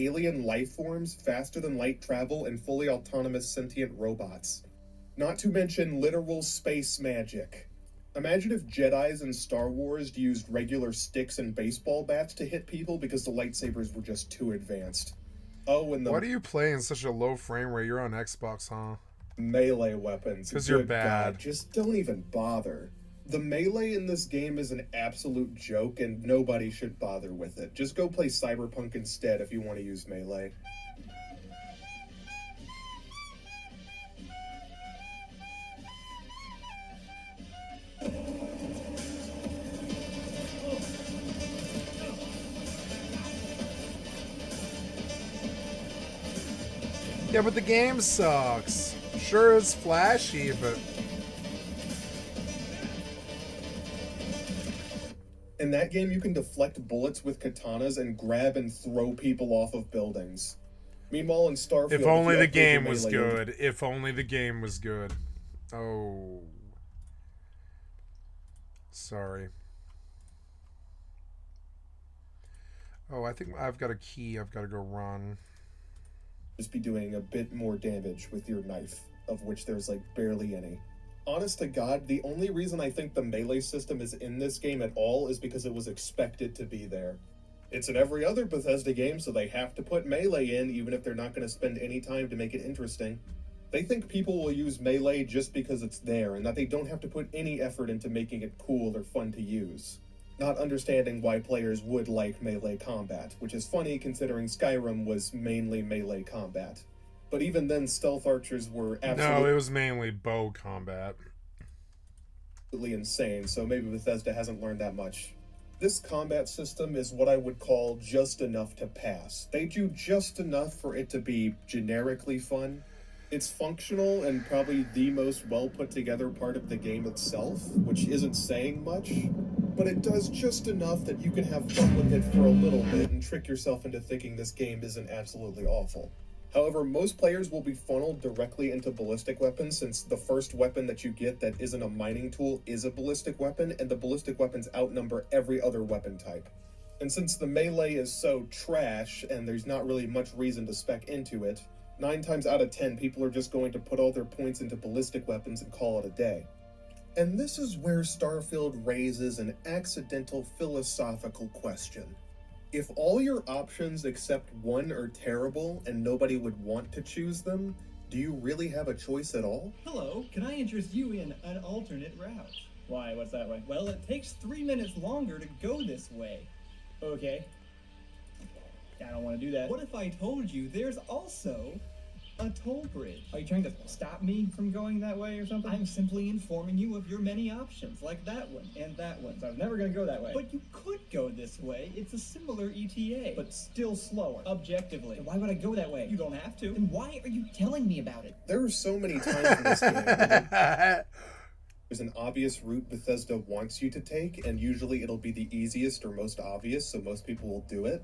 alien life forms, faster than light travel, and fully autonomous sentient robots. Not to mention literal space magic. Imagine if Jedis in Star Wars used regular sticks and baseball bats to hit people because the lightsabers were just too advanced. Oh, and Why the do you play in such a low frame rate? You're on Xbox, huh? melee weapons. Because you're Good bad. God, just don't even bother. The melee in this game is an absolute joke, and nobody should bother with it. Just go play Cyberpunk instead if you want to use melee. Yeah, but the game sucks. Sure, it's flashy, but... In that game, you can deflect bullets with katanas and grab and throw people off of buildings. Meanwhile, in Starfield, If only you the upgrade game your was melee good. If only the game was good. Oh. Sorry. Oh, I think I've got a key. I've got to go run. just be doing a bit more damage with your knife, of which there's like barely any. Honest to God, the only reason I think the melee system is in this game at all is because it was expected to be there. It's in every other Bethesda game, so they have to put melee in, even if they're not going to spend any time to make it interesting. They think people will use melee just because it's there, and that they don't have to put any effort into making it cool or fun to use. Not understanding why players would like melee combat, which is funny considering Skyrim was mainly melee combat. But even then, stealth archers were absolutely... No, it was mainly bow combat. insane, so maybe Bethesda hasn't learned that much. This combat system is what I would call just enough to pass. They do just enough for it to be generically fun. It's functional and probably the most well put together part of the game itself, which isn't saying much, but it does just enough that you can have fun with it for a little bit and trick yourself into thinking this game isn't absolutely awful. However, most players will be funneled directly into ballistic weapons since the first weapon that you get that isn't a mining tool is a ballistic weapon, and the ballistic weapons outnumber every other weapon type. And since the melee is so trash and there's not really much reason to spec into it, 9 times out of 10 people are just going to put all their points into ballistic weapons and call it a day. And this is where Starfield raises an accidental philosophical question. If all your options except one are terrible and nobody would want to choose them, do you really have a choice at all? Hello, can I interest you in an alternate route? Why? What's that way? Well, it takes 3 minutes longer to go this way. Okay. I don't want to do that. What if I told you there's also a toll bridge? Are you trying to stop me from going that way or something? I'm simply informing you of your many options, like that one and that one. So I was never going to go that way. But you could go this way. It's a similar ETA. But still slower. Objectively. Then why would I go that way? You don't have to. Then why are you telling me about it? There are so many times in this game where there's an obvious route Bethesda wants you to take, and usually it'll be the easiest or most obvious, so most people will do it.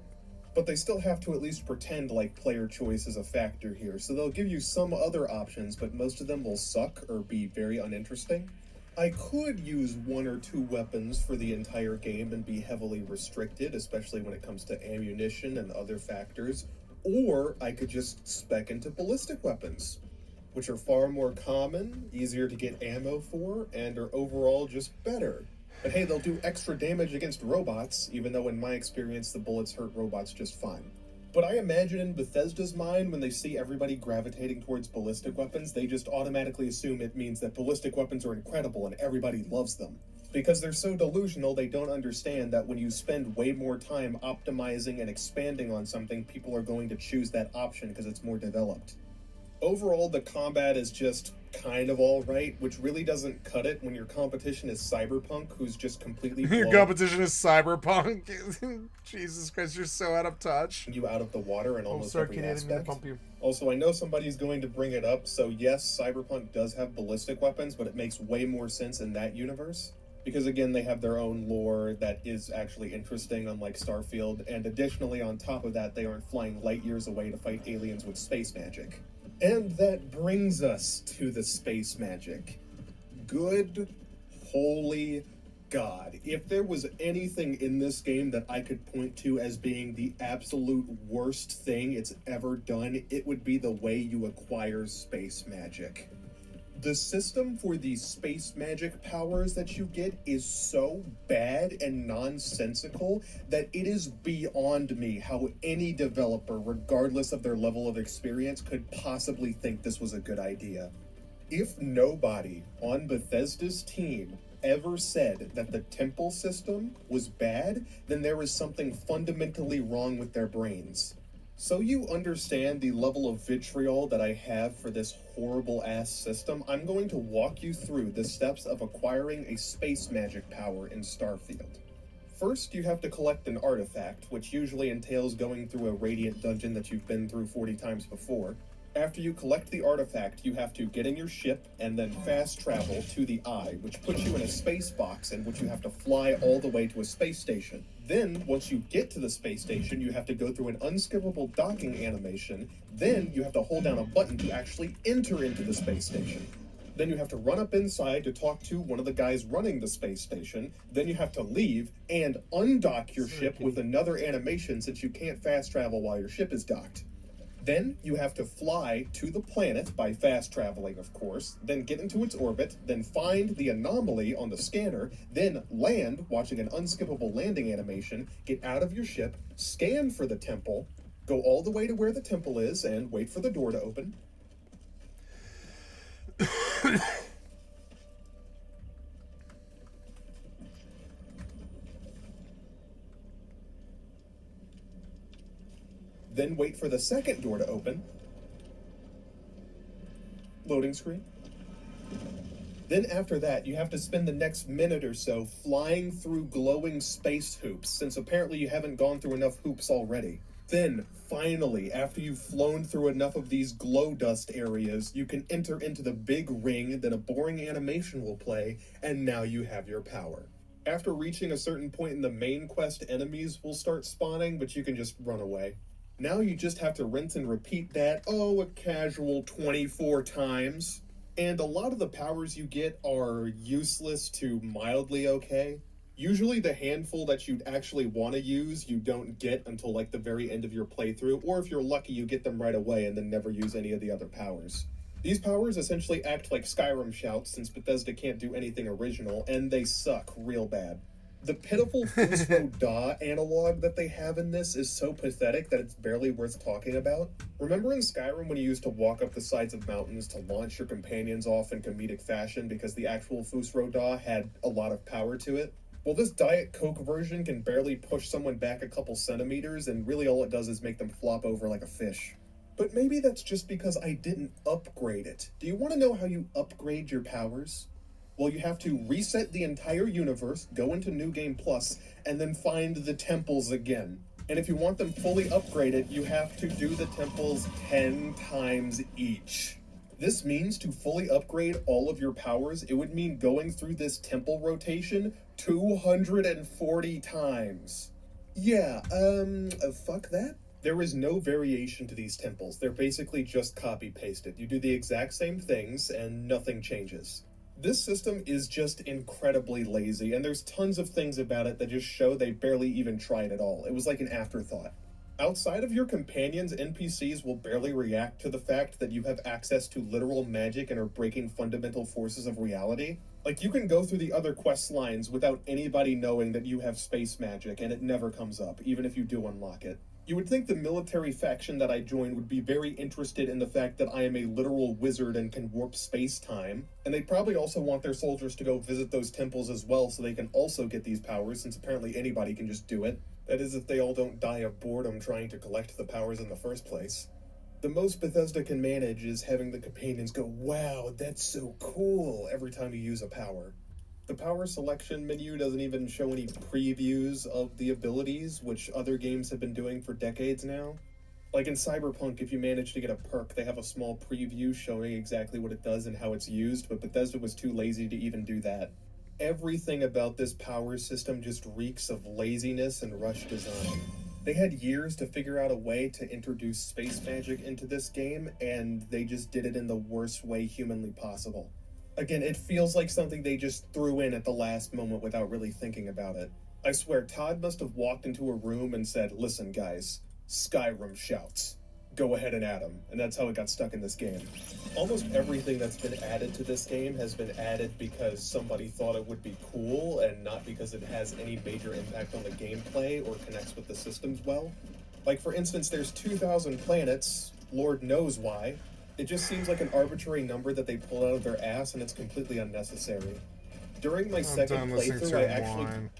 But they still have to at least pretend like player choice is a factor here, so they'll give you some other options, but most of them will suck or be very uninteresting. I could use 1 or 2 weapons for the entire game and be heavily restricted, especially when it comes to ammunition and other factors, or I could just spec into ballistic weapons, which are far more common, easier to get ammo for, and are overall just better. But hey, they'll do extra damage against robots, even though in my experience the bullets hurt robots just fine. But I imagine in Bethesda's mind, when they see everybody gravitating towards ballistic weapons, they just automatically assume it means that ballistic weapons are incredible and everybody loves them. Because they're so delusional, they don't understand that when you spend way more time optimizing and expanding on something, people are going to choose that option because it's more developed. Overall, the combat is just kind of alright, which really doesn't cut it when your competition is Cyberpunk, who's just completely Your competition is Cyberpunk. Jesus Christ, you're so out of touch. You out of the water in almost sorry, every kid, I didn't mean to aspect. pump you. Also, I know somebody's going to bring it up, so yes, Cyberpunk does have ballistic weapons, but it makes way more sense in that universe. Because again, they have their own lore that is actually interesting, unlike Starfield, and additionally on top of that, they aren't flying light years away to fight aliens with space magic. And that brings us to the space magic. Good, holy, God, if there was anything in this game that I could point to as being the absolute worst thing it's ever done, it would be the way you acquire space magic. The system for these space magic powers that you get is so bad and nonsensical that it is beyond me how any developer, regardless of their level of experience, could possibly think this was a good idea. If nobody on Bethesda's team ever said that the temple system was bad, then there is something fundamentally wrong with their brains. So you understand the level of vitriol that I have for this horrible ass system, I'm going to walk you through the steps of acquiring a space magic power in Starfield. First, you have to collect an artifact, which usually entails going through a radiant dungeon that you've been through 40 times before. After you collect the artifact, you have to get in your ship and then fast travel to the Eye, which puts you in a space box in which you have to fly all the way to a space station. Then, once you get to the space station, you have to go through an unskippable docking animation. Then, you have to hold down a button to actually enter into the space station. Then you have to run up inside to talk to one of the guys running the space station. Then you have to leave and undock your ship with another animation since you can't fast travel while your ship is docked. Then you have to fly to the planet by fast traveling, of course, then get into its orbit, then find the anomaly on the scanner, then land, watching an unskippable landing animation, get out of your ship, scan for the temple, go all the way to where the temple is, and wait for the door to open. Then wait for the second door to open. Loading screen. Then after that, you have to spend the next minute or so flying through glowing space hoops, since apparently you haven't gone through enough hoops already. Then, finally, after you've flown through enough of these glow dust areas, you can enter into the big ring, then a boring animation will play, and now you have your power. After reaching a certain point in the main quest, enemies will start spawning, but you can just run away. Now you just have to rinse and repeat that, a casual 24 times. And a lot of the powers you get are useless to mildly okay. Usually the handful that you'd actually want to use, you don't get until like the very end of your playthrough, or if you're lucky you get them right away and then never use any of the other powers. These powers essentially act like Skyrim shouts since Bethesda can't do anything original, and they suck real bad. The pitiful Fusro-Da analog that they have in this is so pathetic that it's barely worth talking about. Remember in Skyrim when you used to walk up the sides of mountains to launch your companions off in comedic fashion because the actual Fusro-Da had a lot of power to it? Well, this Diet Coke version can barely push someone back a couple centimeters, and really all it does is make them flop over like a fish. But maybe that's just because I didn't upgrade it. Do you want to know how you upgrade your powers? Well, you have to reset the entire universe, go into New Game Plus, and then find the temples again. And if you want them fully upgraded, you have to do the temples 10 times each. This means to fully upgrade all of your powers, it would mean going through this temple rotation 240 times. Yeah, fuck that. There is no variation to these temples. They're basically just copy-pasted. You do the exact same things, and nothing changes. This system is just incredibly lazy, and there's tons of things about it that just show they barely even tried at all. It was like an afterthought. Outside of your companions, NPCs will barely react to the fact that you have access to literal magic and are breaking fundamental forces of reality. Like, you can go through the other quest lines without anybody knowing that you have space magic, and it never comes up, even if you do unlock it. You would think the military faction that I joined would be very interested in the fact that I am a literal wizard and can warp space-time, and they'd probably also want their soldiers to go visit those temples as well so they can also get these powers, since apparently anybody can just do it. That is, if they all don't die of boredom trying to collect the powers in the first place. The most Bethesda can manage is having the companions go, "Wow, that's so cool," every time you use a power. The power selection menu doesn't even show any previews of the abilities, which other games have been doing for decades now. Like in Cyberpunk, if you manage to get a perk, they have a small preview showing exactly what it does and how it's used, but Bethesda was too lazy to even do that. Everything about this power system just reeks of laziness and rushed design. They had years to figure out a way to introduce space magic into this game, and they just did it in the worst way humanly possible. Again, it feels like something they just threw in at the last moment without really thinking about it. I swear, Todd must have walked into a room and said, "Listen, guys, Skyrim shouts. Go ahead and add them." And that's how it got stuck in this game. Almost everything that's been added to this game has been added because somebody thought it would be cool and not because it has any major impact on the gameplay or connects with the systems well. Like, for instance, there's 2,000 planets. Lord knows why. It just seems like an arbitrary number that they pulled out of their ass, and it's completely unnecessary. During my second playthrough, I actually... wine.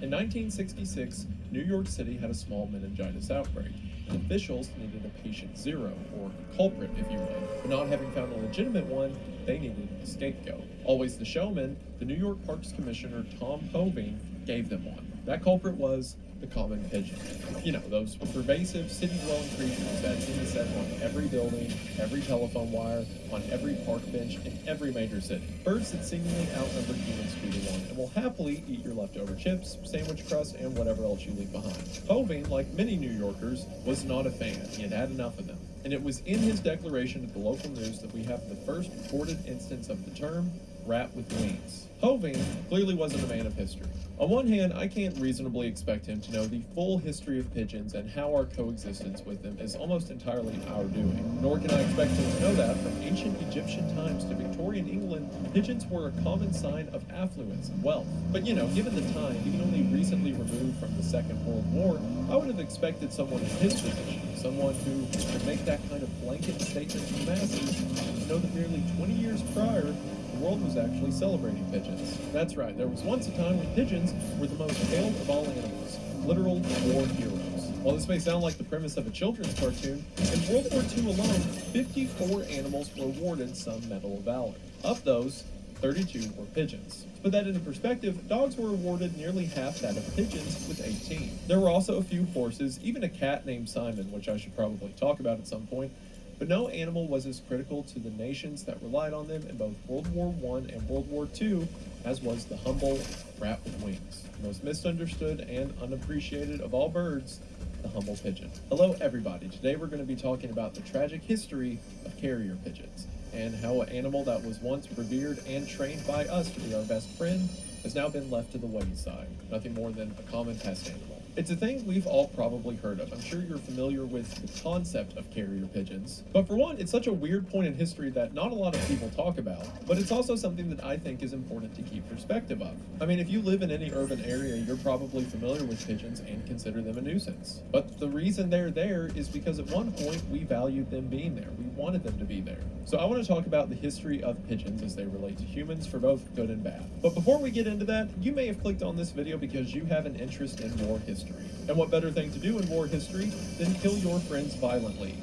In 1966, New York City had a small meningitis outbreak, and officials needed a patient zero, or a culprit, if you will. But not having found a legitimate one, they needed a scapegoat. Always the showman, the New York Parks Commissioner Tom Hoving gave them one. That culprit was the common pigeon. You know, those pervasive city-dwelling creatures that seem to set on every building, every telephone wire, on every park bench in every major city. Birds that seemingly outnumber humans 2-to-1 and will happily eat your leftover chips, sandwich crust, and whatever else you leave behind. Hoving, like many New Yorkers, was not a fan. He had had enough of them. And it was in his declaration to the local news that we have the first recorded instance of the term rat with wings. Hoving clearly wasn't a man of history. On one hand, I can't reasonably expect him to know the full history of pigeons and how our coexistence with them is almost entirely our doing. Nor can I expect him to know that from ancient Egyptian times to Victorian England, pigeons were a common sign of affluence and wealth. But you know, given the time, being only recently removed from the Second World War, I would have expected someone in his position, someone who could make that kind of blanket statement to the masses, to know that nearly 20 years prior, the world was actually celebrating pigeons. That's right, there was once a time when pigeons were the most hailed of all animals, literal war heroes. While this may sound like the premise of a children's cartoon, in World War II alone, 54 animals were awarded some Medal of Valor. Of those, 32 were pigeons. To put that into perspective, dogs were awarded nearly half that of pigeons with 18. There were also a few horses, even a cat named Simon, which I should probably talk about at some point, but no animal was as critical to the nations that relied on them in both World War I and World War II as was the humble rat with wings. The most misunderstood and unappreciated of all birds, the humble pigeon. Hello everybody, today we're going to be talking about the tragic history of carrier pigeons, and how an animal that was once revered and trained by us to be our best friend has now been left to the wayside, nothing more than a common pest animal. It's a thing we've all probably heard of. I'm sure you're familiar with the concept of carrier pigeons. But for one, it's such a weird point in history that not a lot of people talk about, but it's also something that I think is important to keep perspective of. I mean, if you live in any urban area, you're probably familiar with pigeons and consider them a nuisance. But the reason they're there is because at one point we valued them being there. We wanted them to be there. So I want to talk about the history of pigeons as they relate to humans for both good and bad. But before we get into that, you may have clicked on this video because you have an interest in war history. And what better thing to do in war history than kill your friends violently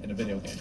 in a video game?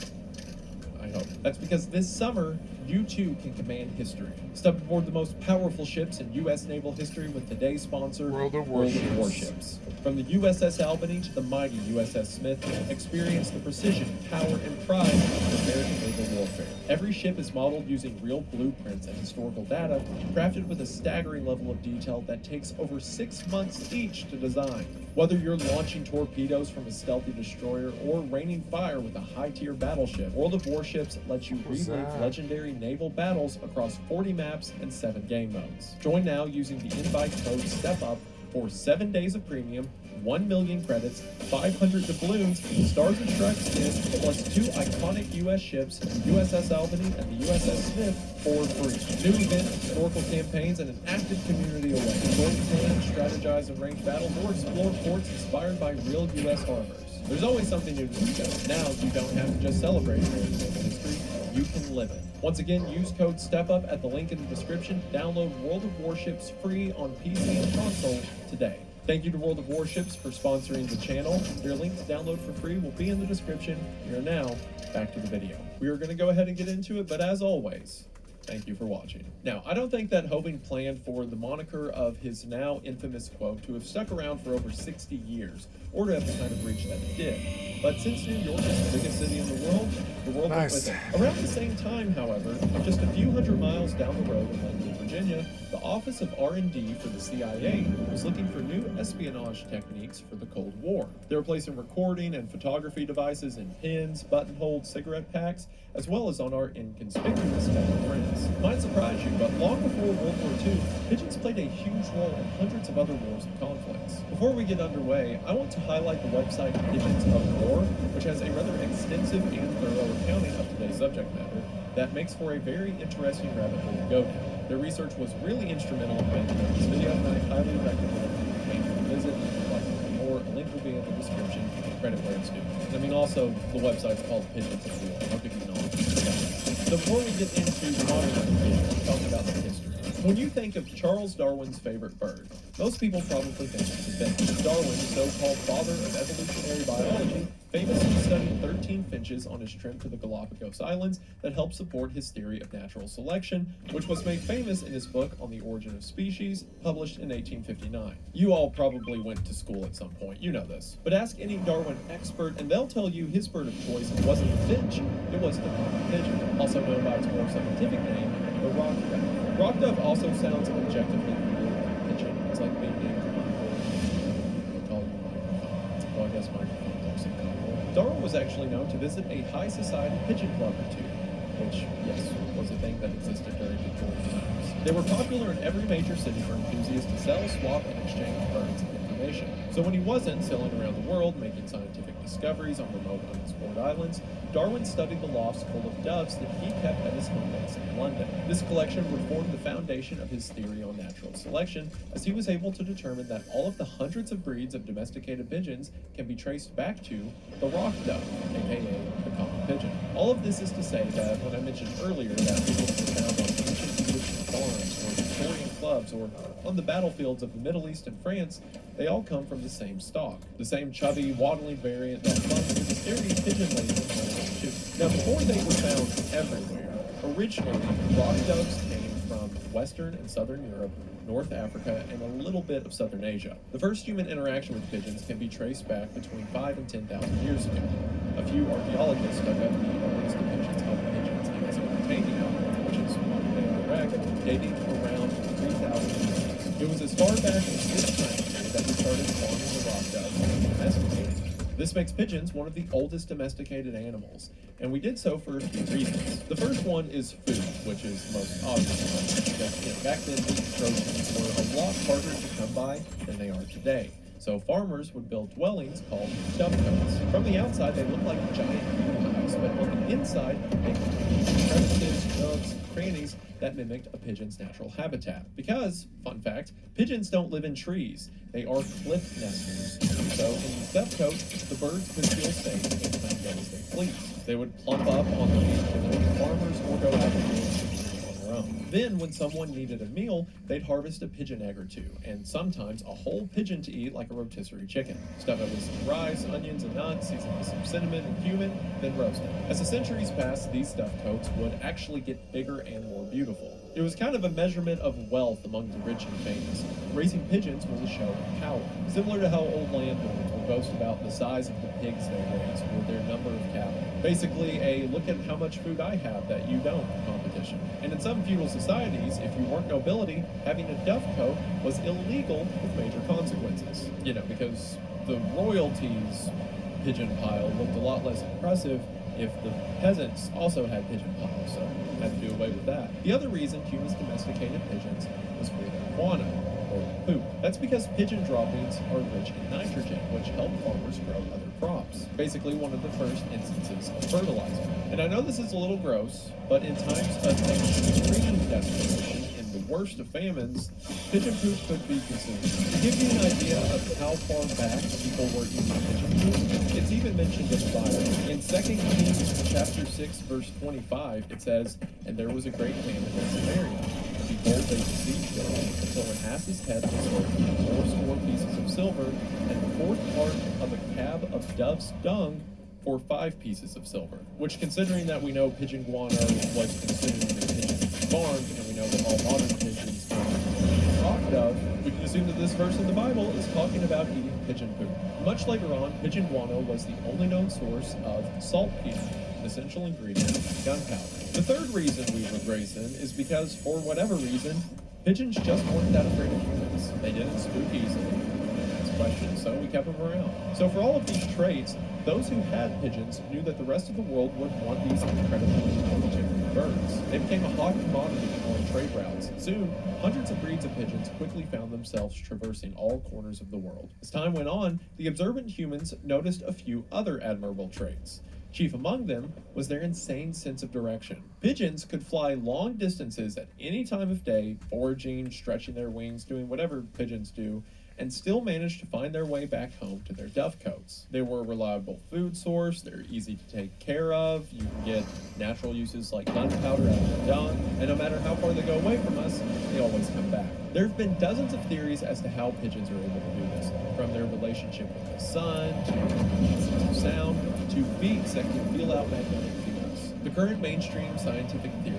I hope. That's because this summer, you too can command history. Step aboard the most powerful ships in U.S. naval history with today's sponsor, World of Warships. From the USS Albany to the mighty USS Smith, experience the precision, power, and pride of American naval warfare. Every ship is modeled using real blueprints and historical data, crafted with a staggering level of detail that takes over 6 months each to design. Whether you're launching torpedoes from a stealthy destroyer or raining fire with a high-tier battleship, World of Warships lets you relive legendary naval battles across 40 maps and 7 game modes. Join now using the invite code STEPUP for 7 days of premium, 1 million credits, 500 doubloons, Stars and Stripes skins, plus 2 iconic U.S. ships, the USS Albany and the USS Smith, for free. New events, historical campaigns, and an active community await. Join, plan, strategize, and range battles, or explore ports inspired by real U.S. harbors. There's always something new to discover. Now you don't have to just celebrate American history, you can live it. Once again, use code STEPUP at the link in the description. Download World of Warships free on PC and console today. Thank you to World of Warships for sponsoring the channel. Their link to download for free will be in the description. We are now back to the video. We are going to go ahead and get into it, but as always, thank you for watching. Now, I don't think that Hobing planned for the moniker of his now infamous quote to have stuck around for over 60 years, or to have the kind of reach that it did. But since New York is the biggest city in the world went with it. Around the same time, however, just a few hundred miles down the road in Lakewood, Virginia, the Office of R&D for the CIA was looking for new espionage techniques for the Cold War. They were placing recording and photography devices in pins, buttonholed cigarette packs, as well as on our inconspicuous family friends. Might surprise you, but long before World War II, pigeons played a huge role in hundreds of other wars and conflicts. Before we get underway, I want to highlight the website Pigeons of War, which has a rather extensive and thorough accounting of today's subject matter that makes for a very interesting rabbit hole to go down. Their research was really instrumental in making this video, and I highly recommend paying for a visit. More, a link will be in the description. Credit where it's due. I mean, also, the website's called Pigeons of War. I'll give you knowledge. So before we get into the modern pigeon, talk about the history. When you think of Charles Darwin's favorite bird, most people probably think of the finch. Darwin, the so-called father of evolutionary biology, famously studied 13 finches on his trip to the Galapagos Islands that helped support his theory of natural selection, which was made famous in his book On the Origin of Species, published in 1859. You all probably went to school at some point, you know this. But ask any Darwin expert and they'll tell you his bird of choice wasn't the finch, it was the common pigeon, also known by its more scientific name, the rock dove. Rock dove also sounds objectively weird like pigeon. It's like being named I'll call you microphone. Well, I guess microphone looks like common. Darwin was actually known to visit a high society pigeon club or two, which, yes, was a thing that existed during Victorian times. They were popular in every major city for enthusiasts to sell, swap, and exchange birds and information. So when he wasn't sailing around the world making scientific discoveries on remote unexplored islands, Darwin studied the lofts full of doves that he kept at his home base in London. This collection would form the foundation of his theory on natural selection, as he was able to determine that all of the hundreds of breeds of domesticated pigeons can be traced back to the rock dove, aka the common pigeon. All of this is to say that when I mentioned earlier that pigeons were found on ancient Egyptian barns or Victorian clubs or on the battlefields of the Middle East and France, they all come from the same stock, the same chubby, waddling variant that clung to the mysterious pigeon lady in 1902. Now, before they were found everywhere, originally rock doves came from Western and Southern Europe, North Africa, and a little bit of Southern Asia. The first human interaction with pigeons can be traced back between 5,000 and 10,000 years ago. A few archaeologists dug up the earliest depictions of pigeons in Mesopotamia, which is modern-day Iraq, dating around 3,000 years. It was as far back as this time period that we started farming the rock dove and domesticating them. This makes pigeons one of the oldest domesticated animals, and we did so for a few reasons. The first one is food, which is the most obvious one, because back then meat proteins were a lot harder to come by than they are today. So farmers would build dwellings called dovecotes. From the outside, they look like giant beehives, but on the inside, they contained crevices, nooks, crannies that mimicked a pigeon's natural habitat. Because, fun fact, pigeons don't live in trees. They are cliff nesters. So in these dovecotes, the birds could feel safe and come go as they please. They would plump up on the meat of the farmers or go out and field on their own. Then, when someone needed a meal, they'd harvest a pigeon egg or two, and sometimes a whole pigeon to eat like a rotisserie chicken. Stuff it with some rice, onions, and nuts, seasoned with some cinnamon and cumin, then roast it. As the centuries passed, these dovecotes would actually get bigger and more beautiful. It was kind of a measurement of wealth among the rich and famous. Raising pigeons was a show of power, similar to how old landowners would boast about the size of the pigs they raised or their number of cattle. Basically, a look at how much food I have that you don't competition. And in some feudal societies, if you weren't nobility, having a dovecote was illegal with major consequences. You know, because the royalties' pigeon pile looked a lot less impressive if the peasants also had pigeon piles, so had to do away with that. The other reason humans domesticated pigeons was for their guano, or poop. That's because pigeon droppings are rich in nitrogen, which help farmers grow other crops. Basically one of the first instances of fertilizer. And I know this is a little gross, but in times of extreme desperation, in the worst of famines, pigeon poop could be consumed. To give you an idea of how far back people were eating pigeon poop, it's even even mentioned in the Bible. In 2 Kings chapter 6, verse 25, it says, "And there was a great famine in Samaria. And behold, they besieged it, until an ass's head was sold for 80 pieces of silver, and the fourth part of a cab of dove's dung for 5 pieces of silver." Which, considering that we know pigeon guano was consumed in pigeon farms, and we know that all modern pigeons rock dove, we can assume that this verse in the Bible is talking about eating pigeon poop. Much later on, pigeon guano was the only known source of saltpeter, an essential ingredient in gunpowder. The third reason we would raise them is because, for whatever reason, pigeons just weren't that afraid of humans. They didn't spook easily. Questions, so we kept them around. So for all of these traits, those who had pigeons knew that the rest of the world would want these incredibly intelligent birds. They became a hot commodity on trade routes. Soon, hundreds of breeds of pigeons quickly found themselves traversing all corners of the world. As time went on, the observant humans noticed a few other admirable traits. Chief among them was their insane sense of direction. Pigeons could fly long distances at any time of day, foraging, stretching their wings, doing whatever pigeons do, and still managed to find their way back home to their dovecotes. They were a reliable food source, they're easy to take care of, you can get natural uses like gunpowder out of the dung, and no matter how far they go away from us, they always come back. There have been dozens of theories as to how pigeons are able to do this, from their relationship with the sun, to sound, to beaks that can feel out magnetic fields. The current mainstream scientific theory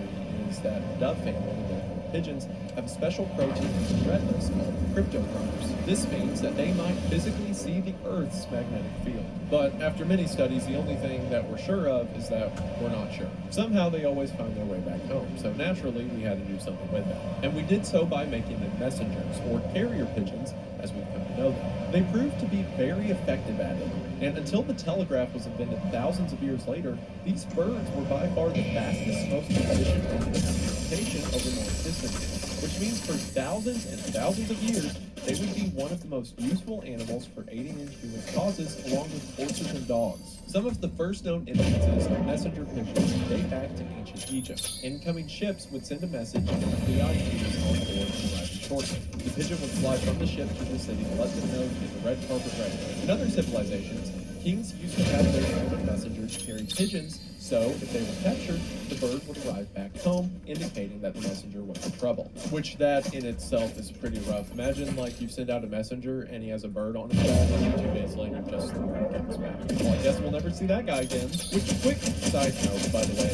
is that the dove family, therefore pigeons, have a special protein in the retinas called cryptochromos. This means that they might physically see the Earth's magnetic field. But after many studies, the only thing that we're sure of is that we're not sure. Somehow they always find their way back home, so naturally we had to do something with that. And we did so by making them messengers, or carrier pigeons, as we've come to know them. They proved to be very effective at it, and until the telegraph was invented thousands of years later, these birds were by far the fastest, most efficient method of communication over long distances, which means for thousands and thousands of years, they would be one of the most useful animals for aiding in human causes, along with horses and dogs. Some of the first known instances of messenger pigeons date back to ancient Egypt. Incoming ships would send a message and the VIPs on board arriving shortly. The pigeon would fly from the ship to the city to let them know to get the red carpet ready. In other civilizations, kings used to have their own messengers carry pigeons, so if they were captured, the bird would arrive back home, indicating that the messenger was in trouble. Which that in itself is pretty rough. Imagine like you send out a messenger and he has a bird on his back, and 2 days later just the bird comes back. Well, I guess we'll never see that guy again. Which, quick side note, by the way,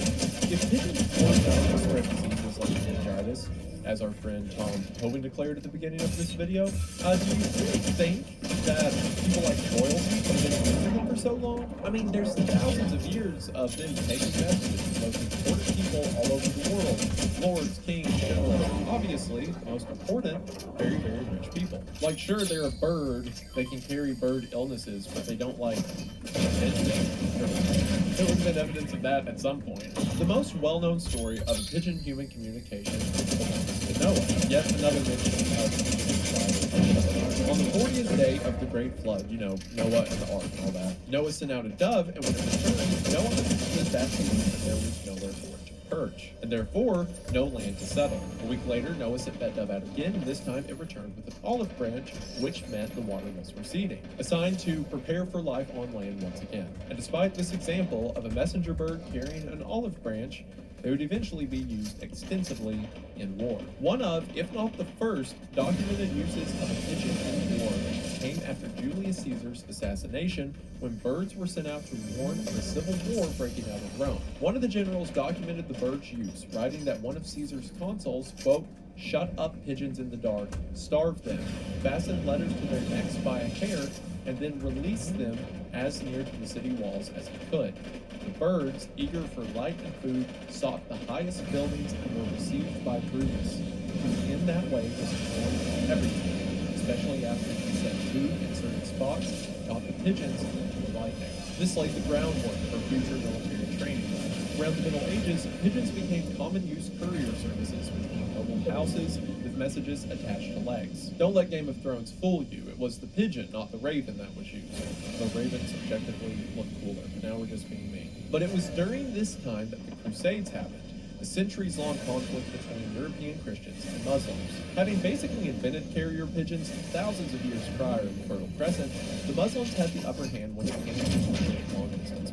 if pigeons were known to spread diseases like meningitis, as our friend Tom Hovind declared at the beginning of this video, do you really think that people like royalty have been using them for so long? I mean, there's thousands of years of them taking messages to the most important people all over the world. Lords, kings, generals, obviously the most important, very, very rich people. Like, sure, they're a bird, they can carry bird illnesses, but they don't like there would have been evidence of that at some point. The most well-known story of a pigeon-human communication belongs to Noah, yet another mention of pigeons. On the 40th day of the Great Flood, you know, Noah and the ark and all that, Noah sent out a dove, and when it returned, Noah understood that to mean that there was nowhere for it to perch, and therefore no land to settle. A week later, Noah sent that dove out again, and this time it returned with an olive branch, which meant the water was receding, a sign to prepare for life on land once again. And despite this example of a messenger bird carrying an olive branch, they would eventually be used extensively in war. One of, if not the first, documented uses of a pigeon in war came after Julius Caesar's assassination, when birds were sent out to warn of a civil war breaking out in Rome. One of the generals documented the bird's use, writing that one of Caesar's consuls, quote, shut up pigeons in the dark, starved them, fastened letters to their necks by a hair, and then released them as near to the city walls as he could. The birds, eager for light and food, sought the highest buildings and were received by Brutus, who in that way was informed of everything, especially after he set food in certain spots, taught the pigeons to lie there. This laid the groundwork for future military training. Around the Middle Ages, pigeons became common-use courier services between noble houses with messages attached to legs. Don't let Game of Thrones fool you. It was the pigeon, not the raven, that was used. The ravens objectively look cooler, but now we're just being mean. But it was during this time that the Crusades happened, a centuries-long conflict between European Christians and Muslims. Having basically invented carrier pigeons thousands of years prior in the Fertile Crescent, the Muslims had the upper hand when it came to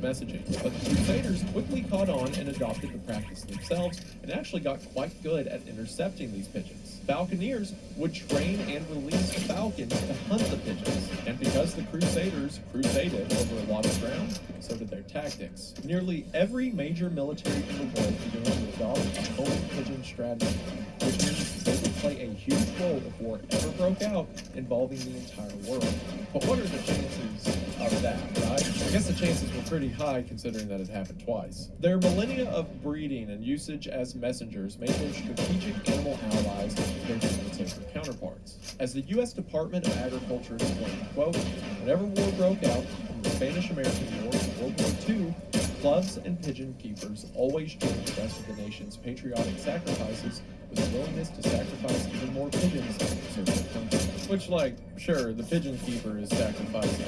messaging. But the Crusaders quickly caught on and adopted the practice themselves, and actually got quite good at intercepting these pigeons. Falconeers would train and release falcons to hunt the pigeons, and because the Crusaders crusaded over a lot of ground, so did their tactics. Nearly every major military in the world began to adopt a homing pigeon strategy, which means they would play a huge role if war ever broke out involving the entire world. But what are the chances of that, right? I guess the chances were pretty high considering that it happened twice. Their millennia of breeding and usage as messengers made them strategic animal allies compared to military counterparts. As the U.S. Department of Agriculture explained, quote, whenever war broke out, from the Spanish-American War to World War II, clubs and pigeon keepers always joined the rest of the nation's patriotic sacrifices with a willingness to sacrifice even more pigeons to serve their country. Which, like, sure, the pigeon keeper is sacrificing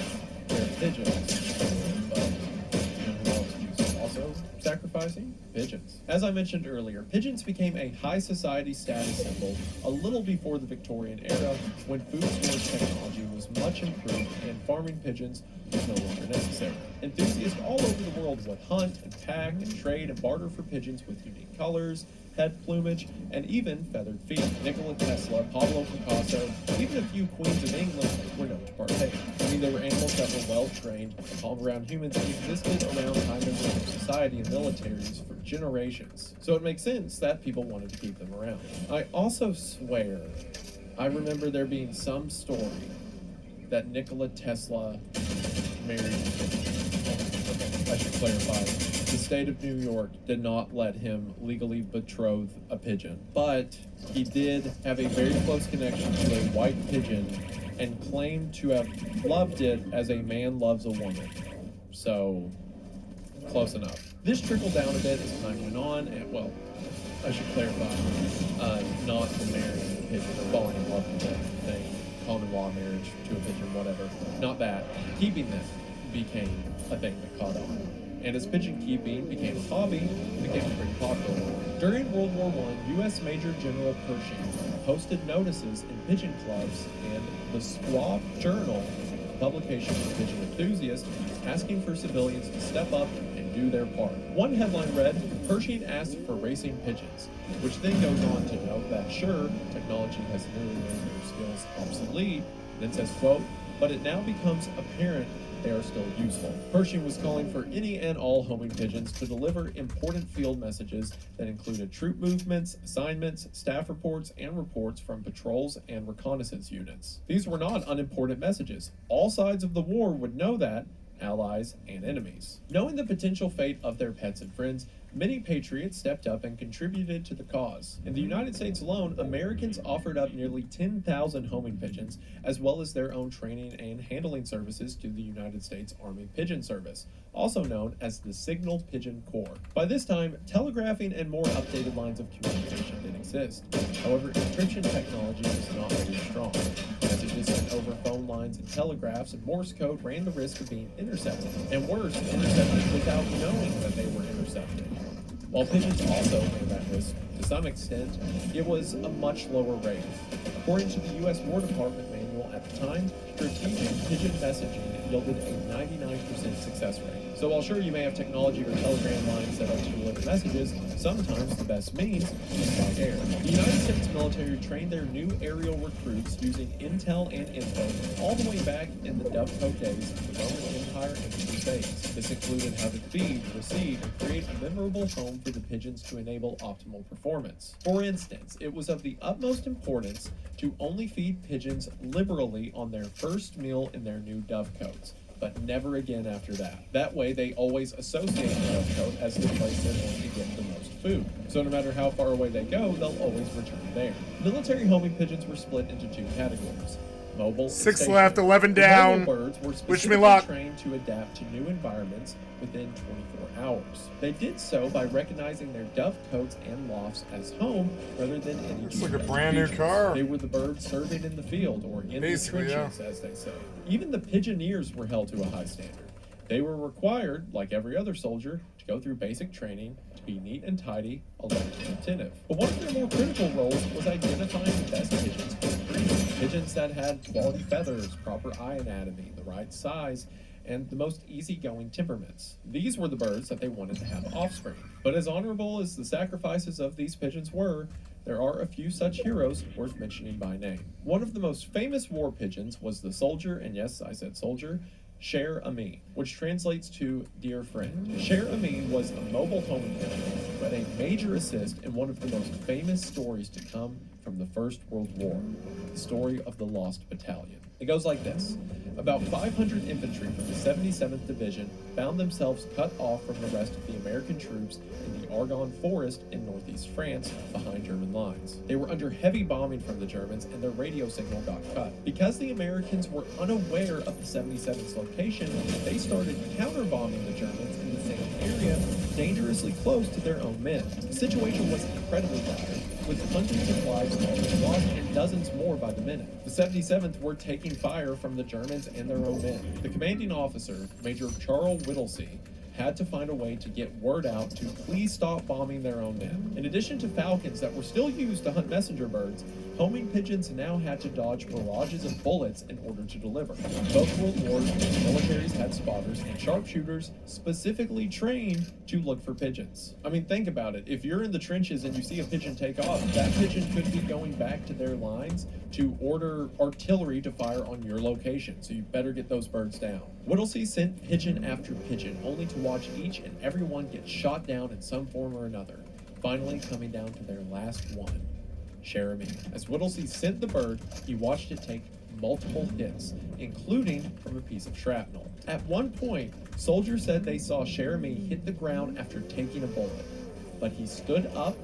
their pigeons, but you know who else is also sacrificing? Pigeons. As I mentioned earlier, pigeons became a high society status symbol a little before the Victorian era, when food storage technology was much improved and farming pigeons was no longer necessary. Enthusiasts all over the world would hunt and pack and trade and barter for pigeons with unique colors, head plumage, and even feathered feet. Nikola Tesla, Pablo Picasso, even a few queens of England were known to partake. I mean, they were animals that were well trained, calm around humans, and existed around high members of society and militaries for generations. So it makes sense that people wanted to keep them around. I also swear, I remember there being some story that Nikola Tesla married a pigeon. I should clarify. The state of New York did not let him legally betroth a pigeon, but he did have a very close connection to a white pigeon and claimed to have loved it as a man loves a woman. So, close enough. This trickled down a bit as time went on, and well, I should clarify, not the marrying a pigeon or falling in love with that thing, common law marriage to a pigeon, whatever. Not that. Keeping them became a thing that caught on. And as pigeon keeping became a hobby, it became a pretty popular one. During World War I, U.S. Major General Pershing posted notices in pigeon clubs and the Squawk Journal, a publication for pigeon enthusiasts, asking for civilians to step up and do their part. One headline read, Pershing asked for racing pigeons, which then goes on to note that sure, technology has nearly made their skills obsolete, and then says, quote, but it now becomes apparent they are still useful. Pershing was calling for any and all homing pigeons to deliver important field messages that included troop movements, assignments, staff reports, and reports from patrols and reconnaissance units. These were not unimportant messages. All sides of the war would know that, allies and enemies. Knowing the potential fate of their pets and friends, many patriots stepped up and contributed to the cause. In the United States alone, Americans offered up nearly 10,000 homing pigeons, as well as their own training and handling services to the United States Army Pigeon Service, also known as the Signal Pigeon Corps. By this time, telegraphing and more updated lines of communication did exist. However, encryption technology was not very strong. Messages sent over phone lines and telegraphs and Morse code ran the risk of being intercepted, and worse, intercepted without knowing that they were intercepted. While pigeons also ran that risk to some extent, it was a much lower rate. According to the U.S. War Department manual at the time, strategic pigeon messaging yielded a 99% success rate. So while sure you may have technology or telegram lines set up to deliver messages, sometimes the best means is by air. The United States military trained their new aerial recruits using intel and info all the way back in the Dovecote days of the Roman Empire and the Crusades. This included how to feed, receive, and create a memorable home for the pigeons to enable optimal performance. For instance, it was of the utmost importance to only feed pigeons liberally on their first meal in their new dovecotes, but never again after that. That way, they always associate the dovecote as the place they're going to get the most food. So no matter how far away they go, they'll always return there. Military homing pigeons were split into two categories. Mobile and 6 stationary. left, 11 The down. mobile birds were Wish me specifically luck. trained to adapt to new environments within 24 hours. They did so by recognizing their dovecotes and lofts as home rather than any It's like a geographic brand new features. car. They were the birds serving in the field or in Basically, the trenches, as they say. Even the pigeoneers were held to a high standard. They were required, like every other soldier, to go through basic training, to be neat and tidy, alert and attentive. But one of their more critical roles was identifying the best pigeons for breeding. Pigeons that had quality feathers, proper eye anatomy, the right size, and the most easygoing temperaments. These were the birds that they wanted to have offspring. But as honorable as the sacrifices of these pigeons were, there are a few such heroes worth mentioning by name. One of the most famous war pigeons was the soldier, and yes, I said soldier, Cher Ami, which translates to dear friend. Cher Ami was a mobile homing pigeon, who had a major assist in one of the most famous stories to come from the First World War, the story of the Lost Battalion. It goes like this. About 500 infantry from the 77th Division found themselves cut off from the rest of the American troops in the Argonne Forest in northeast France behind German lines. They were under heavy bombing from the Germans and their radio signal got cut. Because the Americans were unaware of the 77th's location, they started counter-bombing the Germans in the same area, dangerously close to their own men. The situation was incredibly dire, with hundreds of lives lost and dozens more by the minute. The 77th were taking fire from the Germans and their own men. The commanding officer, Major Charles Whittlesey, had to find a way to get word out to please stop bombing their own men. In addition to falcons that were still used to hunt messenger birds, homing pigeons now had to dodge barrages of bullets in order to deliver. In both World Wars, militaries had spotters and sharpshooters specifically trained to look for pigeons. I mean, think about it. If you're in the trenches and you see a pigeon take off, that pigeon could be going back to their lines to order artillery to fire on your location, so you better get those birds down. Whittlesey sent pigeon after pigeon, only to watch each and every one get shot down in some form or another, finally coming down to their last one, Cher Ami. As Whittlesey sent the bird, he watched it take multiple hits, including from a piece of shrapnel. At one point, soldiers said they saw Cher Ami hit the ground after taking a bullet, but he stood up,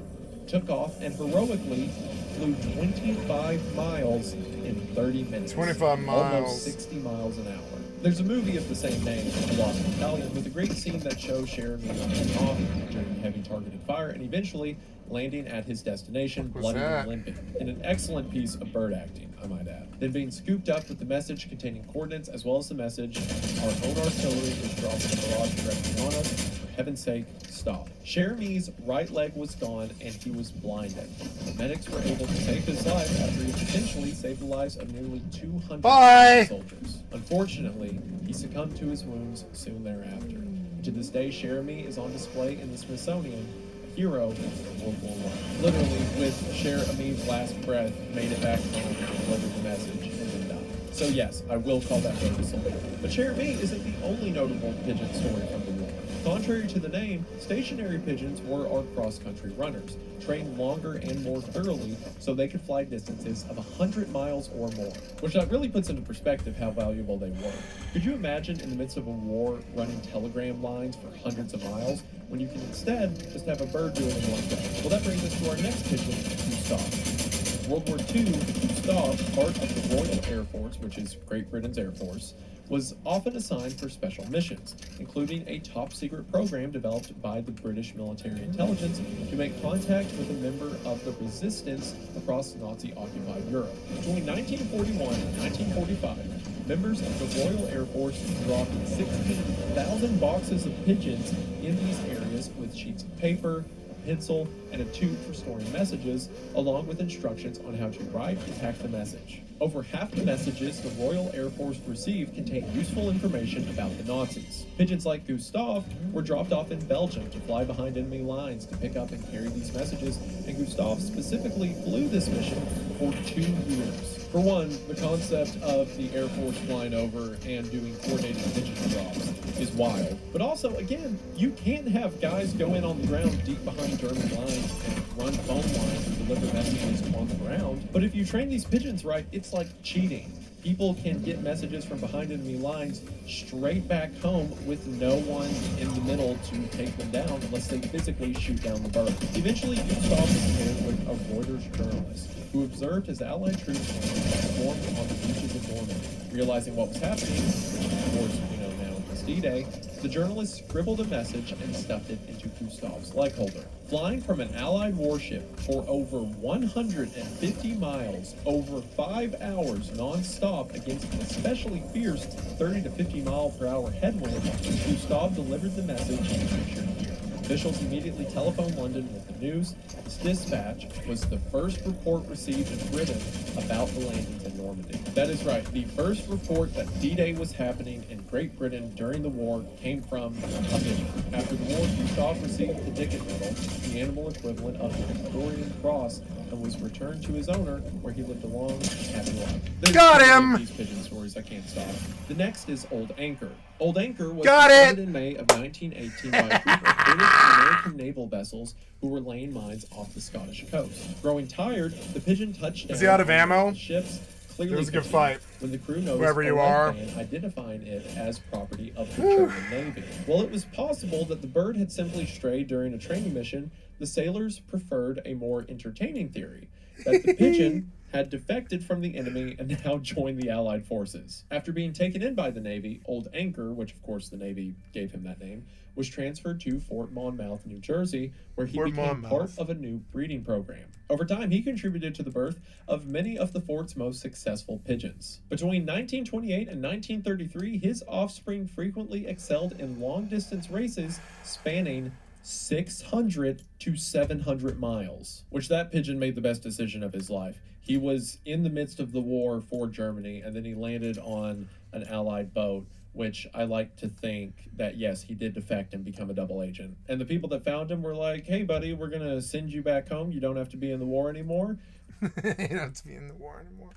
took off, and heroically flew 25 miles in 30 minutes. 25 miles. Almost 60 miles an hour. There's a movie of the same name, The Lost Battalion, with a great scene that shows Cher Ami taking off during heavy targeted fire and eventually landing at his destination, bloody and limping, in an excellent piece of bird acting, I might add. Then being scooped up with the message containing coordinates as well as the message, our own artillery is dropping a barrage directly on us. For heaven's sake, stop. Cher Ami's right leg was gone and he was blinded. The medics were able to save his life after he potentially saved the lives of nearly 200 soldiers. Unfortunately, he succumbed to his wounds soon thereafter. To this day, Cher Ami is on display in the Smithsonian, hero of World War I. Literally, with Cher Ami's last breath, made it back home, delivered the message, and then died. So yes, I will call that bird a soldier. But Cher Ami isn't the only notable pigeon story from the war. Contrary to the name, stationary pigeons were our cross-country runners, trained longer and more thoroughly so they could fly distances of 100 miles or more, which that really puts into perspective how valuable they were. Could you imagine in the midst of a war running telegram lines for hundreds of miles when you can instead just have a bird doing it one day? Well, that brings us to our next pigeon, Gustave. World War II, Gustave, part of the Royal Air Force, which is Great Britain's Air Force, was often assigned for special missions, including a top-secret program developed by the British military intelligence to make contact with a member of the resistance across Nazi-occupied Europe. Between 1941 and 1945, members of the Royal Air Force dropped 16,000 boxes of pigeons in these areas with sheets of paper, pencil, and a tube for storing messages, along with instructions on how to write and pack the message. Over half the messages the Royal Air Force received contained useful information about the Nazis. Pigeons like Gustave were dropped off in Belgium to fly behind enemy lines to pick up and carry these messages, and Gustave specifically flew this mission for 2 years. For one, the concept of the Air Force flying over and doing coordinated pigeon drops is wild. But also, again, you can't have guys go in on the ground deep behind German lines and run phone lines and deliver messages on the ground. But if you train these pigeons right, it's like cheating. People can get messages from behind enemy lines straight back home with no one in the middle to take them down unless they physically shoot down the bird. Eventually, Gustave was paired with a Reuters journalist who observed his Allied troops formed on the beaches of Normandy. Realizing what was happening, which of course we know now is D-Day, the journalist scribbled a message and stuffed it into Gustave's leg holder. Flying from an Allied warship for over 150 miles, over 5 hours non-stop against an especially fierce 30 to 50 mile per hour headwind, Gustave delivered the message pictured here. Officials immediately telephoned London with the news. This dispatch was the first report received in Britain about the landings in Normandy. That is right, the first report that D-Day was happening in Great Britain during the war came from a pigeon. After the war, Gustav received the Dickett Medal, the animal equivalent of the Victorian Cross, and was returned to his owner, where he lived a long, happy life. There's Got so many him! of these pigeon stories, I can't stop. The next is Old Anchor. Old Anchor was Got discovered it! in May of 1918 by a group of British and American naval vessels who were laying mines off the Scottish coast. Growing tired, the pigeon touched down Is he out of on one ammo? the ships, clearly It was a good pitching, fight. when the crew noticed Whoever a you red are. band identifying it as property of the German Navy. While it was possible that the bird had simply strayed during a training mission, the sailors preferred a more entertaining theory, that the pigeon had defected from the enemy and now joined the Allied forces. After being taken in by the Navy, Old Anchor, which of course the Navy gave him that name, was transferred to Fort Monmouth, New Jersey, where he became part of a new breeding program. Over time, he contributed to the birth of many of the fort's most successful pigeons. Between 1928 and 1933, his offspring frequently excelled in long-distance races spanning 600 to 700 miles, which that pigeon made the best decision of his life. He was in the midst of the war for Germany, and then he landed on an Allied boat, which I like to think that, yes, he did defect and become a double agent. And the people that found him were like, hey, buddy, we're going to send you back home. You don't have to be in the war anymore. You don't have to be in the war anymore.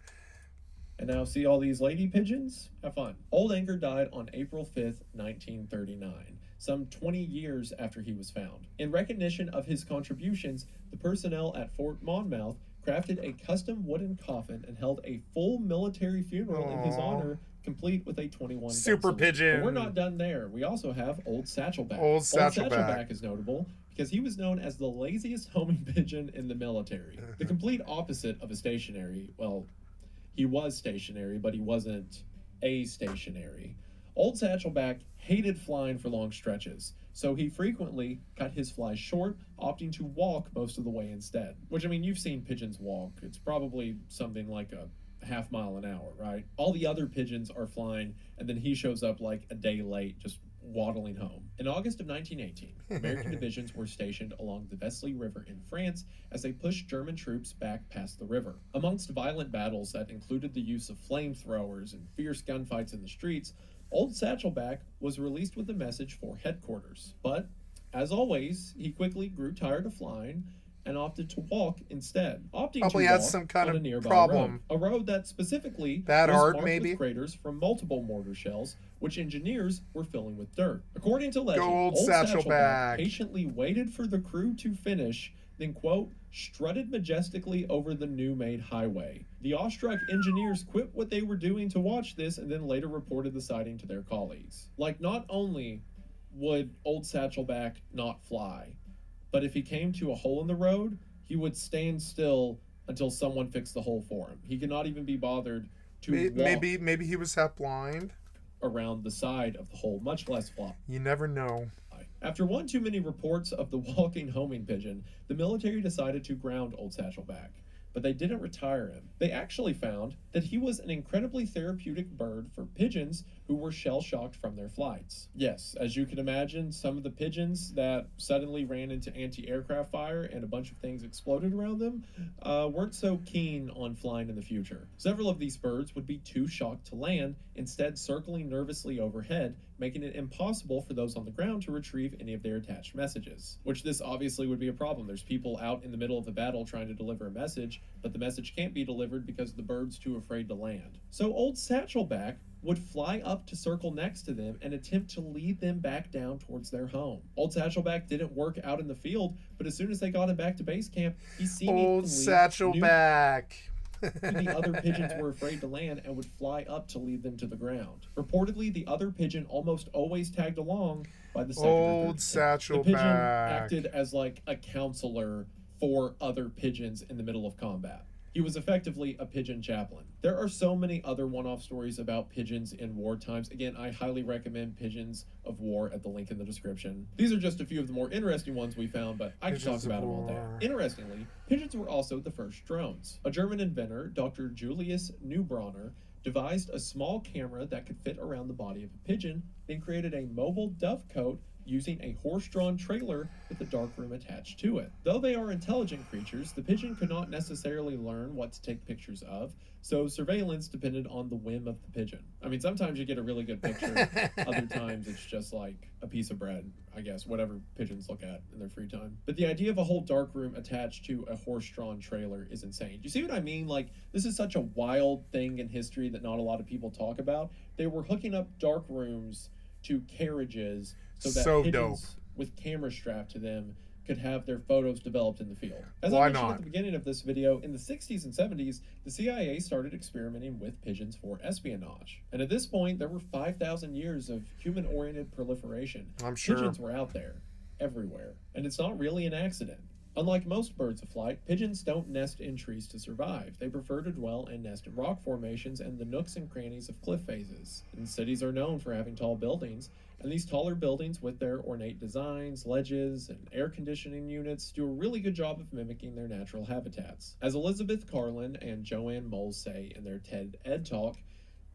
And now see all these lady pigeons? Have fun. Old Anchor died on April 5th, 1939. Some 20 years after he was found. In recognition of his contributions, the personnel at Fort Monmouth crafted a custom wooden coffin and held a full military funeral in his honor, complete with a 21 Super pigeon. But we're not done there. We also have Old Satchelback. Old Satchelback is notable because he was known as the laziest homing pigeon in the military. The complete opposite of a stationary. Well, he was stationary, but he wasn't a stationary. Old Satchelback hated flying for long stretches, so he frequently cut his flies short, opting to walk most of the way instead. Which, I mean, you've seen pigeons walk. It's probably something like a half mile an hour, right? All the other pigeons are flying, and then he shows up like a day late, just waddling home. In August of 1918, American divisions were stationed along the Vesle River in France as they pushed German troops back past the river. Amongst violent battles that included the use of flamethrowers and fierce gunfights in the streets, Old Satchelback was released with a message for headquarters. But, as always, he quickly grew tired of flying and opted to walk instead. Probably had some kind of problem. A road that specifically Bad was art, marked maybe? with craters from multiple mortar shells, which engineers were filling with dirt. According to legend, Old Old Satchelback Satchelback patiently waited for the crew to finish, then, quote, strutted majestically over the new-made highway. The awestruck engineers quit what they were doing to watch this and then later reported the sighting to their colleagues. Like, not only would Old Satchelback not fly, but if he came to a hole in the road, he would stand still until someone fixed the hole for him. He could not even be bothered to walk Maybe he was half blind. around the side of the hole, much less fly. You never know. After one too many reports of the walking homing pigeon, the military decided to ground Old Satchelback. But they didn't retire him. They actually found that he was an incredibly therapeutic bird for pigeons who were shell-shocked from their flights. Yes, as you can imagine, some of the pigeons that suddenly ran into anti-aircraft fire and a bunch of things exploded around them weren't so keen on flying in the future. Several of these birds would be too shocked to land, instead circling nervously overhead, making it impossible for those on the ground to retrieve any of their attached messages. Which this obviously would be a problem. There's people out in the middle of the battle trying to deliver a message, but the message can't be delivered because the bird's too afraid to land. So Old Satchelback would fly up to circle next to them and attempt to lead them back down towards their home. Old Satchelback didn't work out in the field, but as soon as they got him back to base camp, he seemingly Old Satchelback. the other pigeons were afraid to land and would fly up to lead them to the ground. Reportedly, the other pigeon almost always tagged along by the second or Old third. The pigeon Satchelback. acted as like a counselor for other pigeons in the middle of combat. He was effectively a pigeon chaplain. There are so many other one-off stories about pigeons in war times. Again, I highly recommend Pigeons of War at the link in the description. These are just a few of the more interesting ones we found, but I could talk about them all day. Interestingly, pigeons were also the first drones. A German inventor, Dr. Julius Neubronner, devised a small camera that could fit around the body of a pigeon, then created a mobile dovecote using a horse-drawn trailer with a darkroom attached to it. Though they are intelligent creatures, the pigeon could not necessarily learn what to take pictures of, so surveillance depended on the whim of the pigeon. I mean, sometimes you get a really good picture, other times it's just like a piece of bread, I guess, whatever pigeons look at in their free time. But the idea of a whole darkroom attached to a horse-drawn trailer is insane. Do you see what I mean? Like, this is such a wild thing in history that not a lot of people talk about. They were hooking up dark rooms to carriages so that pigeons with cameras strapped to them could have their photos developed in the field. As I mentioned at the beginning of this video, in the 60s and 70s, the CIA started experimenting with pigeons for espionage. And at this point, there were 5,000 years of human-oriented proliferation. I'm sure. Pigeons were out there, everywhere. And it's not really an accident. Unlike most birds of flight, pigeons don't nest in trees to survive. They prefer to dwell and nest in rock formations and the nooks and crannies of cliff faces. And cities are known for having tall buildings, and these taller buildings with their ornate designs, ledges, and air conditioning units do a really good job of mimicking their natural habitats. As Elizabeth Carlin and Joanne Moles say in their TED Ed Talk,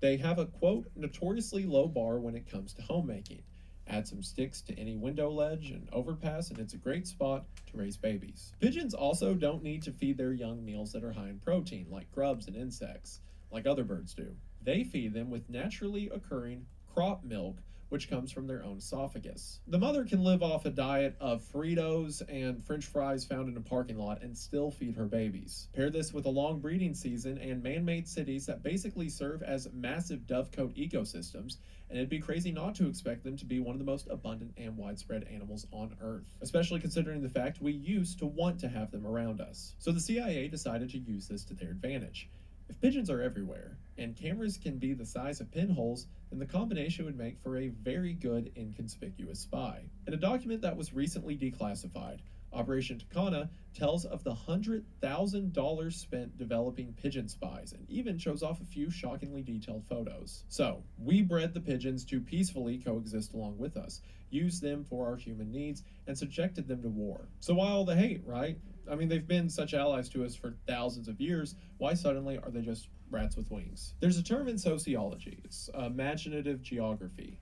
they have a, quote, notoriously low bar when it comes to homemaking. Add some sticks to any window ledge and overpass, and it's a great spot to raise babies. Pigeons also don't need to feed their young meals that are high in protein, like grubs and insects, like other birds do. They feed them with naturally occurring crop milk, which comes from their own esophagus. The mother can live off a diet of Fritos and French fries found in a parking lot and still feed her babies. Pair this with a long breeding season and man-made cities that basically serve as massive dovecote ecosystems, and it'd be crazy not to expect them to be one of the most abundant and widespread animals on Earth, especially considering the fact we used to want to have them around us. So the CIA decided to use this to their advantage. If pigeons are everywhere, and cameras can be the size of pinholes, then the combination would make for a very good inconspicuous spy. In a document that was recently declassified, Operation Takana tells of the $100,000 spent developing pigeon spies and even shows off a few shockingly detailed photos. So, we bred the pigeons to peacefully coexist along with us, used them for our human needs, and subjected them to war. So why all the hate, right? I mean, they've been such allies to us for thousands of years. Why suddenly are they just rats with wings? There's a term in sociology. It's imaginative geography.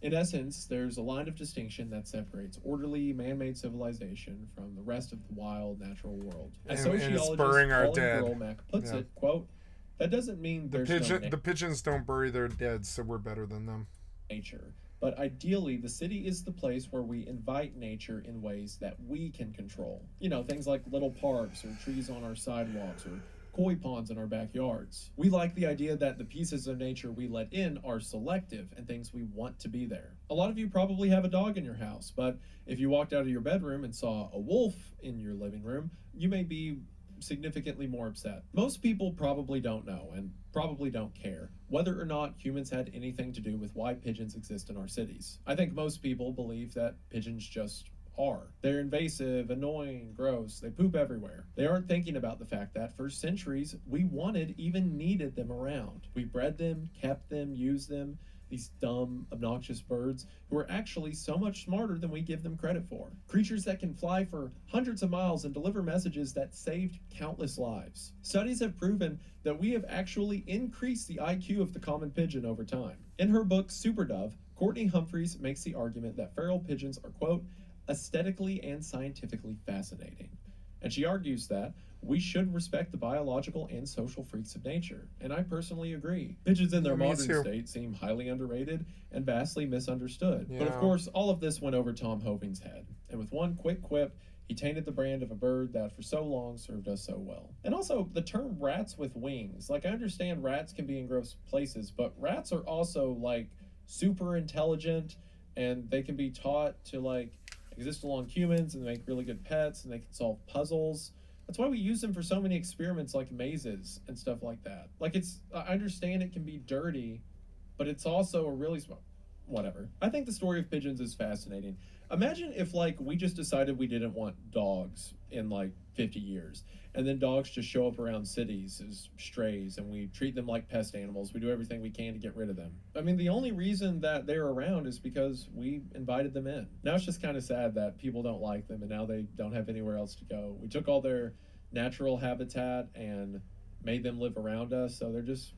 In essence, there's a line of distinction that separates orderly, man-made civilization from the rest of the wild, natural world. As sociologist Colin Burlmack puts it, quote, that doesn't mean the pigeons don't bury their dead, so we're better than them. Nature. But ideally, the city is the place where we invite nature in ways that we can control. You know, things like little parks or trees on our sidewalks or koi ponds in our backyards. We like the idea that the pieces of nature we let in are selective and things we want to be there. A lot of you probably have a dog in your house, but if you walked out of your bedroom and saw a wolf in your living room, you may be significantly more upset. Most people probably don't know and probably don't care whether or not humans had anything to do with why pigeons exist in our cities. I think most people believe that pigeons just are. They're invasive, annoying, gross, they poop everywhere. They aren't thinking about the fact that for centuries we wanted, even needed them around. We bred them, kept them, used them, these dumb, obnoxious birds who are actually so much smarter than we give them credit for. Creatures that can fly for hundreds of miles and deliver messages that saved countless lives. Studies have proven that we have actually increased the IQ of the common pigeon over time. In her book, Super Dove, Courtney Humphreys makes the argument that feral pigeons are, quote, aesthetically and scientifically fascinating. And she argues that we should respect the biological and social freaks of nature, and I personally agree. Pigeons in their modern state seem highly underrated and vastly misunderstood. Yeah. But of course, all of this went over Tom Hoving's head, and with one quick quip, he tainted the brand of a bird that for so long served us so well. And also, the term rats with wings. Like, I understand rats can be in gross places, but rats are also, like, super intelligent, and they can be taught to, like, exist along humans and make really good pets, and they can solve puzzles. That's why we use them for so many experiments like mazes and stuff like that. Like, I understand it can be dirty, but it's also a really whatever. I think the story of pigeons is fascinating. Imagine if, like, we just decided we didn't want dogs in, like, 50 years, and then dogs just show up around cities as strays, and we treat them like pest animals. We do everything we can to get rid of them. I mean, the only reason that they're around is because we invited them in. Now it's just kind of sad that people don't like them, and now they don't have anywhere else to go. We took all their natural habitat and made them live around us, so they're just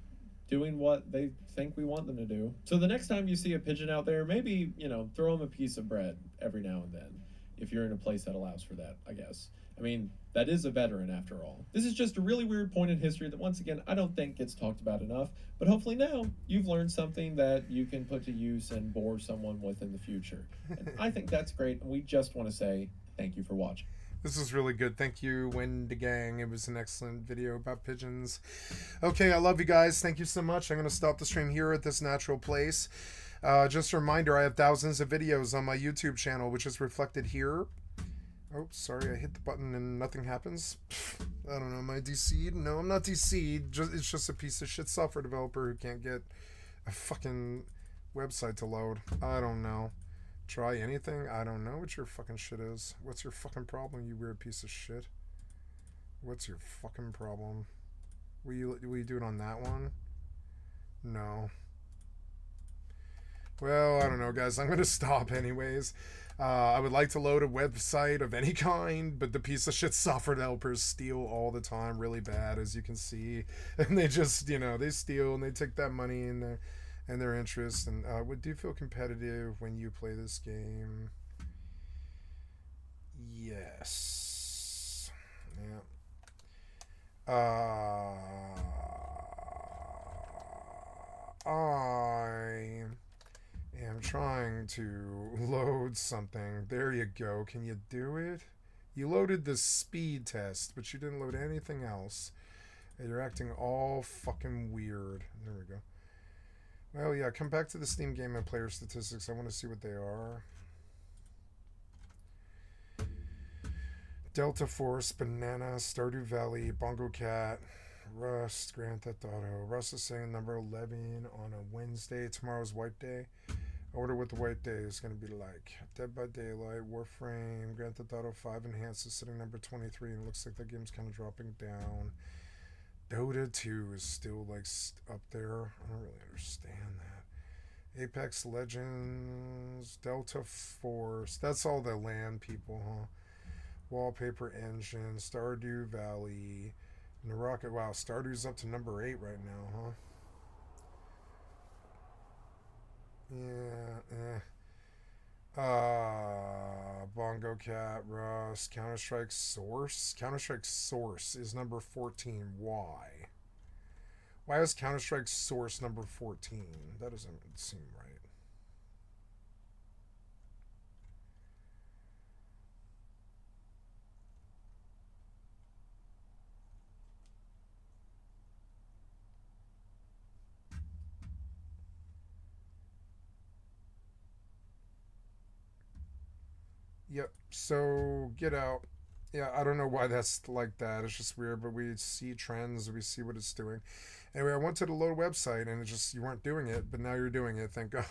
doing what they think we want them to do. So the next time you see a pigeon out there, maybe, you know, throw them a piece of bread every now and then, if you're in a place that allows for that, I guess. I mean, that is a veteran after all. This is just a really weird point in history that, once again, I don't think gets talked about enough, but hopefully now you've learned something that you can put to use and bore someone with in the future. And I think that's great, and we just want to say thank you for watching. This was really good. Thank you, Wendigang. It was an excellent video about pigeons. Okay, I love you guys. Thank you so much. I'm going to stop the stream here at this natural place. Just a reminder, I have thousands of videos on my YouTube channel, which is reflected here. Oh, sorry, I hit the button and nothing happens. I don't know, am I DC'd? No, I'm not DC'd. It's just a piece of shit software developer who can't get a fucking website to load. I don't know. Try anything? I don't know what your fucking shit is. What's your fucking problem, you weird piece of shit? What's your fucking problem? Will you do it on that one? No. Well, I don't know, guys. I'm going to stop anyways. I would like to load a website of any kind, but the piece of shit software developers steal all the time really bad, as you can see. And they just, you know, they steal and they take that money and their interest. And do you feel competitive when you play this game? Yes. Yeah. I am trying to load something. There you go. Can you do it? You loaded the speed test, but you didn't load anything else. And you're acting all fucking weird. There we go. Well, yeah, come back to the Steam game and player statistics. I want to see what they are. Delta Force, Banana, Stardew Valley, Bongo Cat, Rust, Grand Theft Auto. Rust is saying number 11 on a Wednesday. Tomorrow's White Day. I wonder what the White Day is going to be like. Dead by Daylight, Warframe, Grand Theft Auto 5 Enhanced is sitting number 23, and it looks like that game's kind of dropping down. Dota 2 is still like up there. I don't really understand that. Apex Legends, Delta Force. That's all the land people, huh? Wallpaper Engine, Stardew Valley, Naraka. Wow, Stardew's up to number 8 right now, huh? Yeah, Bongo Cat, Rust, Counter-Strike Source. Counter-Strike Source is number 14. Why? Why is Counter-Strike Source number 14? That doesn't seem right. Yep, so Get Out. Yeah, I don't know why that's like that. It's just weird, but we see trends, we see what it's doing. Anyway, I wanted to load a website and it just, you weren't doing it, but now you're doing it. Thank God.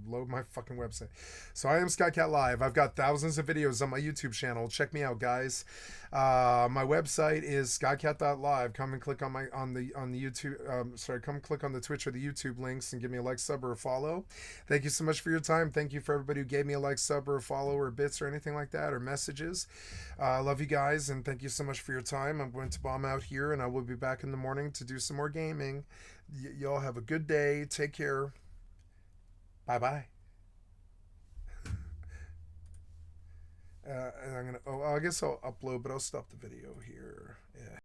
Load my fucking website. So I am Skycatlive. I've got thousands of videos on my YouTube channel. Check me out, guys. My website is skycat.live. Come and click on the YouTube. Come click on the Twitch or the YouTube links and give me a like, sub, or a follow. Thank you so much for your time. Thank you for everybody who gave me a like, sub, or a follow, or bits, or anything like that, or messages. I love you guys, and thank you so much for your time. I'm going to bomb out here, and I will be back in the morning to do some more gaming. Y'all have a good day. Take care. Bye-bye. And I'm gonna. Oh, I guess I'll upload, but I'll stop the video here. Yeah.